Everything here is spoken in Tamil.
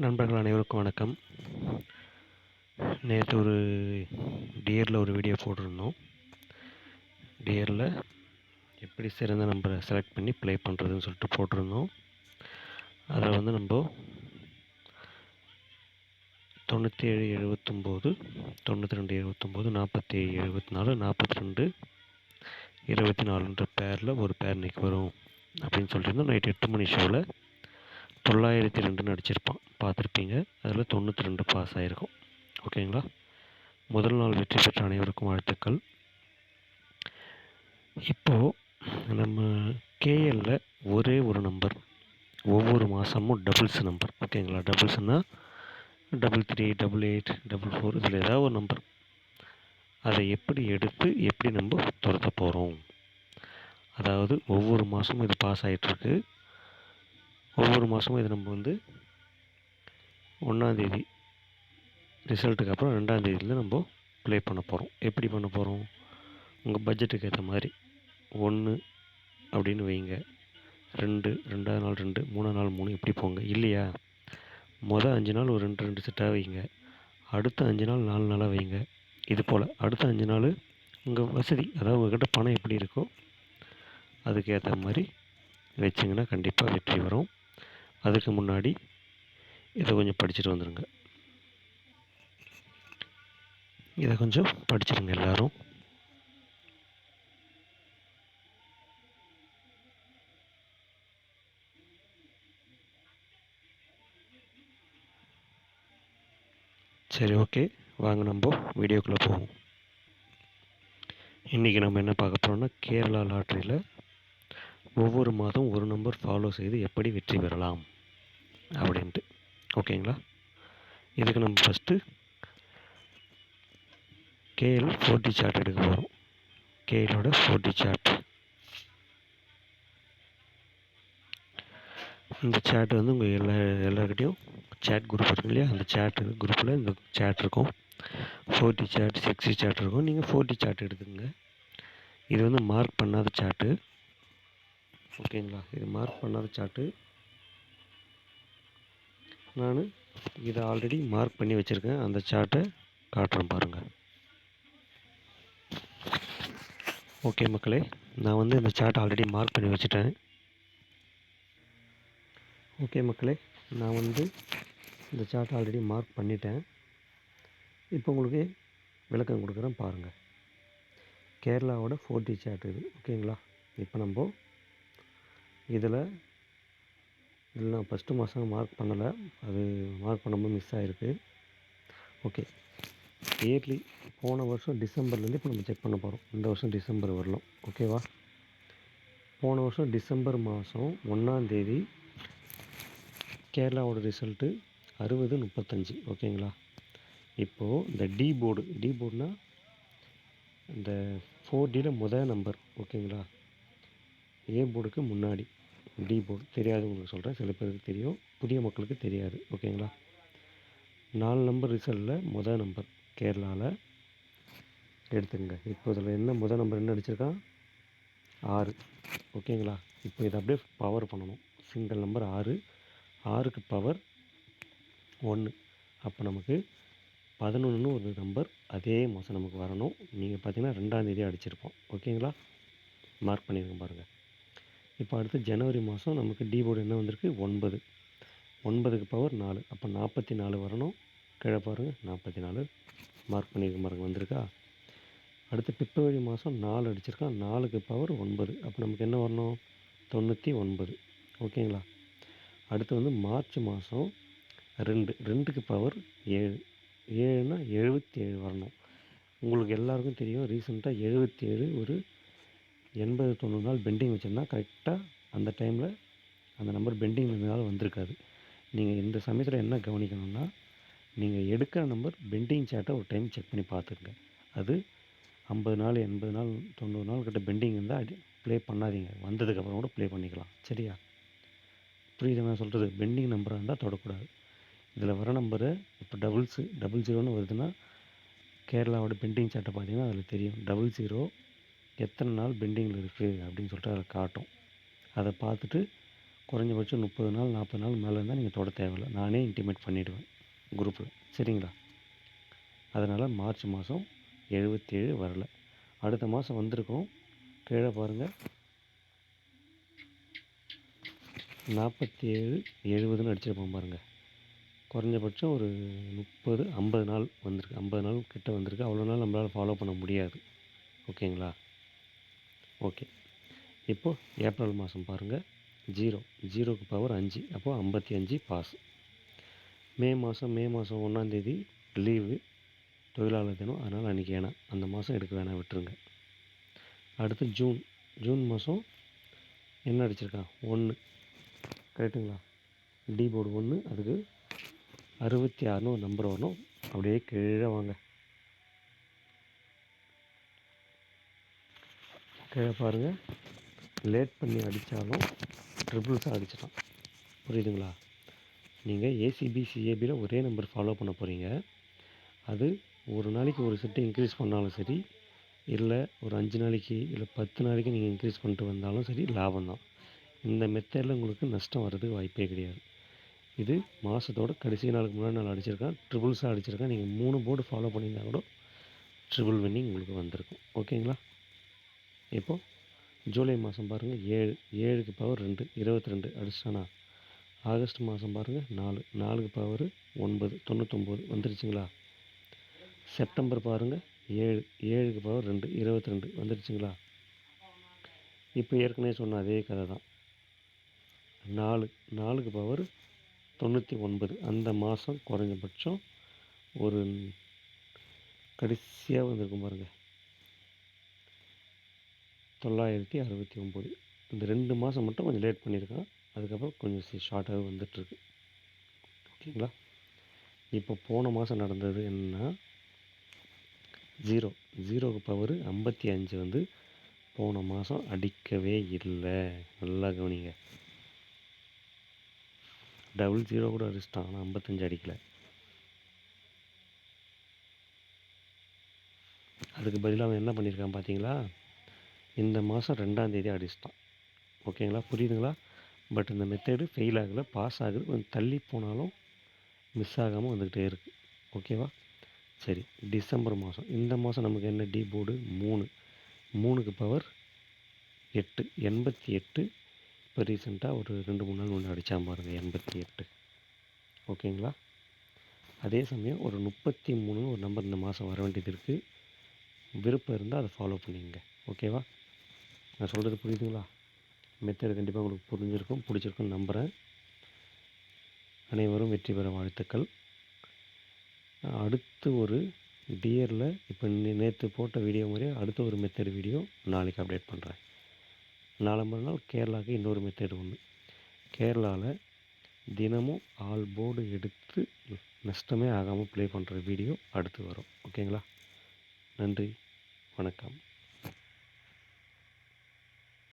நண்பர்கள் அனைவருக்கும் வணக்கம். நேற்று ஒரு டியரில் ஒரு வீடியோ போட்டிருந்தோம். டியரில் எப்படி சிறந்த நம்பரை செலக்ட் பண்ணி ப்ளே பண்ணுறதுன்னு சொல்லிட்டு போட்டிருந்தோம். அதில் வந்து நம்ம 97 79 92 79 47 74 42 24 பேரில் ஒரு பேர் இன்றைக்கி வரும் அப்படின்னு சொல்லியிருந்தோம். நைட் 8 மணி ஷோவில் 902 அடிச்சிருப்பான், பார்த்துருப்பீங்க. அதில் 92 பாஸ் ஆகிருக்கும். ஓகேங்களா? முதல் நாள் வெற்றி பெற்ற அனைவருக்கும் வாழ்த்துக்கள். இப்போது நம்ம கேஎல்ல ஒரே ஒரு நம்பர் ஒவ்வொரு மாதமும் டபுள்ஸ் நம்பர். ஓகேங்களா? டபுள்ஸ்னால் 33 88 44 இதில் ஏதாவது ஒரு நம்பர். அதை எப்படி எடுத்து எப்படி நம்ம துரத்த போகிறோம்? அதாவது ஒவ்வொரு மாதமும் இது பாஸ் ஆகிட்டுருக்கு. ஒவ்வொரு மாதமும் இது நம்ம வந்து 1ஆந்தேதி ரிசல்ட்டுக்கு அப்புறம் 2ஆந்தேதியில் நம்ம ப்ளே பண்ண போகிறோம். எப்படி பண்ண போகிறோம்? உங்கள் பட்ஜெட்டுக்கு ஏற்ற மாதிரி 1 அப்படின்னு வைங்க, 2 2ஆவது நாள் 2, 3ஆவது நாள் 3 இப்படி போங்க. இல்லையா, மொதல் 5 நாள் ஒரு 2 செட்டாக வைங்க, அடுத்த 5 நாள் 4 நாளாக வைங்க. இது போல் அடுத்த 5 நாள் உங்கள் வசதி, அதாவது உங்கள்கிட்ட பணம் எப்படி இருக்கோ அதுக்கு ஏற்ற மாதிரி வச்சிங்கன்னா கண்டிப்பாக வெற்றி வரும். அதுக்கு முன்னாடி இதை கொஞ்சம் படிச்சுட்டு வந்துடுங்க. இதை கொஞ்சம் படிச்சிடுங்க எல்லோரும். சரி, ஓகே, வாங்க நம்ம வீடியோக்குள்ளே போவோம். இன்றைக்கி நம்ம என்ன பார்க்க போகிறோம்னா, கேரளா லாட்ரியில் ஒவ்வொரு மாதம் ஒரு நம்பர் ஃபாலோ செய்து எப்படி வெற்றி பெறலாம் அப்படின்ட்டு. ஓகேங்களா? இதுக்கு நம்ம ஃபஸ்ட்டு கேஎல் 4D சார்ட் எடுக்க போகிறோம். கேஎலோட 4D சார்ட். இந்த சார்ட் வந்து உங்கள் எல்லாருக்கிட்டையும் சேட் குரூப் இருக்கும் இல்லையா, அந்த சேட் குரூப்பில் இந்த சேட் இருக்கும். 4D சார்ட் 6D சார்ட் இருக்கும். நீங்கள் 4D சார்ட் எடுத்துக்கங்க. இது வந்து மார்க் பண்ணாத சார்ட்டு. ஓகேங்களா? இது மார்க் பண்ணாத சார்ட்டு. நான் இதை ஆல்ரெடி மார்க் பண்ணி வச்சுருக்கேன். அந்த சார்ட்டை காட்டுறேன் பாருங்கள். ஓகே மக்களே, நான் வந்து இந்த சார்ட்டை ஆல்ரெடி மார்க் பண்ணி வச்சுட்டேன். ஓகே மக்களே, நான் வந்து இந்த சார்ட்டை ஆல்ரெடி மார்க் பண்ணிட்டேன். இப்போ உங்களுக்கு விளக்கம் கொடுக்குறேன் பாருங்கள். கேரளாவோட 4D சார்ட் இது. ஓகேங்களா? இப்போ நம்ம இதில் நான் ஃபஸ்ட்டு மாதம் மார்க் பண்ணலை, அது மார்க் பண்ணும்போது மிஸ் ஆகிருக்கு. ஓகே, இயர்லி போன வருஷம் டிசம்பர்லேருந்து இப்போ நம்ம செக் பண்ண போகிறோம். இந்த வருஷம் டிசம்பர் வரலாம். ஓகேவா? போன வருஷம் டிசம்பர் மாதம் 1ஆந்தேதி கேரளாவோட ரிசல்ட்டு 60 35. ஓகேங்களா? இப்போது இந்த டி போர்டுனால் இந்த 4Dயில் முதல் நம்பர். ஓகேங்களா? ஏ போர்டுக்கு முன்னாடி டி போர்டு. தெரியாதவங்களுக்கு சொல்கிறேன், சில பேருக்கு தெரியும், புதிய மக்களுக்கு தெரியாது. ஓகேங்களா? 4 நம்பர் ரிசல்ட்டில் முதல் நம்பர் கேரளாவில் எடுத்துங்க. இப்போ இதில் என்ன முதல் நம்பர் என்ன அடிச்சிருக்கான்? 6. ஓகேங்களா? இப்போ இதை அப்படியே பவர் பண்ணணும். சிங்கிள் நம்பர் 6, 6க்கு பவர் 1. அப்போ நமக்கு 11ன்னு ஒரு நம்பர் அதே மாதம் நமக்கு வரணும். நீங்கள் பார்த்தீங்கன்னா 2ஆந்தேதி அடிச்சிருப்போம். ஓகேங்களா? மார்க் பண்ணியிருக்கேன் பாருங்கள். இப்போ அடுத்து ஜனவரி மாதம் நமக்கு டி போர்டு என்ன வந்திருக்கு? 9. 9க்கு பவர் 4. அப்போ 44 வரணும். கீழே பாருங்கள், 44 மார்க் பண்ணியிருக்க பாருங்கள், வந்திருக்கா? அடுத்து பிப்ரவரி மாதம் 4 அடிச்சிருக்கான். 4க்கு பவர் 9. அப்போ நமக்கு என்ன வரணும்? 99. ஓகேங்களா? அடுத்து வந்து மார்ச் மாதம் 2க்கு பவர் 7. 7னா 77 வரணும். உங்களுக்கு எல்லாருக்கும் தெரியும், ரீசெண்டாக 77 ஒரு 80-90 நாள் பெண்டிங் வச்சுருந்தா கரெக்டாக அந்த டைமில் அந்த நம்பர் பெண்டிங் இருந்தனால வந்திருக்காது. நீங்கள் இந்த சமயத்தில் என்ன கவனிக்கணும்னா, நீங்கள் எடுக்கிற நம்பர் பெண்டிங் சார்ட்டை ஒரு டைம் செக் பண்ணி பார்த்துருங்க. அது 50 நாள் 80 நாள் 90 நாள் கிட்ட பெண்டிங் இருந்தால் ப்ளே பண்ணாதீங்க. வந்ததுக்கப்புறம் கூட ப்ளே பண்ணிக்கலாம். சரியா? புரியுது நான் சொல்கிறது? பெண்டிங் நம்பராக இருந்தால் தொடக்கூடாது. இதில் வர நம்பரு இப்போ டபுள் ஜீரோன்னு வருதுன்னா, கேரளாவோட பெண்டிங் சார்ட்டை பார்த்தீங்கன்னா அதில் தெரியும். 00 எத்தனை நாள் பெண்டிங்கில் இருக்குது அப்படின்னு சொல்லிட்டு அதில் காட்டும். அதை பார்த்துட்டு குறைஞ்சபட்சம் 30 நாள் 40 நாள் மேலே இருந்தால் நீங்கள் தொட தேவையில்ல, நானே இன்டிமேட் பண்ணிவிடுவேன் குரூப்பில். சரிங்களா? அதனால் மார்ச் மாதம் 77 வரல. அடுத்த மாதம் வந்திருக்கும். கீழே பாருங்கள் 47 70ன்னு அடிச்சிருப்போம் பாருங்கள். குறைஞ்சபட்சம் ஒரு 30 50 நாள் வந்திருக்கு. 50 நாள் கிட்ட வந்திருக்கு. அவ்வளோ நாள் நம்மளால் ஃபாலோ பண்ண முடியாது. ஓகேங்களா? ஓகே. இப்போது ஏப்ரல் மாதம் பாருங்கள் 0க்கு பவர் 5, அப்போது 55 பாஸ். மே மாதம் 1ஆந்தேதி லீவு, தொழிலாளர் தினம், அதனால் அன்றைக்கி வேணாம், அந்த மாதம் எடுக்க வேணாம், விட்டுருங்க. அடுத்து ஜூன் மாதம் என்ன அடிச்சிருக்கான்? 1, கரெக்டுங்களா? டி போர்டு 1, அதுக்கு 66ன்னு ஒரு நம்பர் வரணும். அப்படியே கீழே வாங்க, கீழே பாருங்கள். லேட் பண்ணி அடித்தாலும் ட்ரிபிள்ஸாக அடிச்சிட்டான். புரியுதுங்களா? நீங்கள் ஏசிபி சிஏபியில் ஒரே நம்பர் ஃபாலோ பண்ண போகிறீங்க. அது ஒரு நாளைக்கு ஒரு செட்டு இன்க்ரீஸ் பண்ணாலும் சரி, இல்லை ஒரு 5 நாளைக்கு இல்லை 10 நாளைக்கு நீங்கள் இன்க்ரீஸ் பண்ணிட்டு வந்தாலும் சரி, லாபம் தான். இந்த மெத்தடில் உங்களுக்கு நஷ்டம் வர்றதுக்கு வாய்ப்பே கிடையாது. இது மாதத்தோட கடைசி நாளுக்கு முன்னாடி நாள் அடிச்சிருக்கான், ட்ரிபிள்ஸாக அடிச்சிருக்கான். நீங்கள் 3 போர்டு ஃபாலோ பண்ணியிருந்தா கூட ட்ரிபிள் வின்னிங் உங்களுக்கு வந்திருக்கும். ஓகேங்களா? இப்போது ஜூலை மாதம் பாருங்கள் 7க்கு பவர் 2 22 அடிச்சிட்டானா? ஆகஸ்ட் மாதம் பாருங்கள் 4க்கு பவர் 9 99 வந்துருச்சுங்களா? செப்டம்பர் பாருங்கள் 7க்கு பவர் 2 22 வந்துருச்சுங்களா? இப்போ ஏற்கனவே சொன்ன அதே கதை தான். 4க்கு பவர் 99, அந்த மாதம் குறைஞ்சபட்சம் ஒரு கடைசியாக வந்திருக்கும் பாருங்கள் 969. இந்த 2 மாதம் மட்டும் கொஞ்சம் லேட் பண்ணியிருக்கான். அதுக்கப்புறம் கொஞ்சம் ஷார்ட்டாக வந்துட்டுருக்கு. ஓகேங்களா? இப்போ போன மாதம் நடந்தது என்னன்னா 0க்கு பவர் 55 வந்து போன மாதம் அடிக்கவே இல்லை. நல்லா கவனிங்க. டபுள் 0 கூட அடிச்சிட்டான், ஆனால் 55 அடிக்கலை. அதுக்கு பதிலாக அவன் என்ன பண்ணியிருக்கான் பார்த்தீங்களா? இந்த மாதம் 2ஆந்தேதி அடிச்சிட்டான். ஓகேங்களா? புரியுதுங்களா? பட் இந்த மெத்தேடு ஃபெயில் ஆகலை, பாஸ் ஆகுது. கொஞ்சம் தள்ளி போனாலும் மிஸ் ஆகாமல் வந்துக்கிட்டே இருக்குது. ஓகேவா? சரி, டிசம்பர் மாதம். இந்த மாதம் நமக்கு என்ன? டி போர்டு 3க்கு பவர் 8 88. இப்போ ரீசெண்டாக ஒரு 2-3 நாள் ஒன்று அடித்தான் பாருங்கள் 88. ஓகேங்களா? அதே சமயம் ஒரு 33ன்னு ஒரு நம்பர் இந்த மாதம் வர வேண்டியது இருக்குது. விருப்பம் இருந்தால் அதை ஃபாலோ பண்ணிக்கங்க. ஓகேவா? நான் சொல்கிறது புரியுதுங்களா? மெத்தட் கண்டிப்பாக உங்களுக்கு புரிஞ்சிருக்கும், பிடிச்சிருக்குன்னு நம்புகிறேன். அனைவரும் வெற்றி பெற வாழ்த்துக்கள். அடுத்து ஒரு டியரில் இப்போ நேற்று போட்ட வீடியோ மாதிரியே அடுத்த ஒரு மெத்தட் வீடியோ நாளைக்கு அப்டேட் பண்ணுறேன். நாளை மறுநாள் கேரளாவுக்கு இன்னொரு மெத்தேடு ஒன்று. கேரளாவில் தினமும் ஆல் போர்டு எடுத்து நஷ்டமே ஆகாமல் ப்ளே பண்ணுற வீடியோ அடுத்து வரும். ஓகேங்களா? நன்றி, வணக்கம்.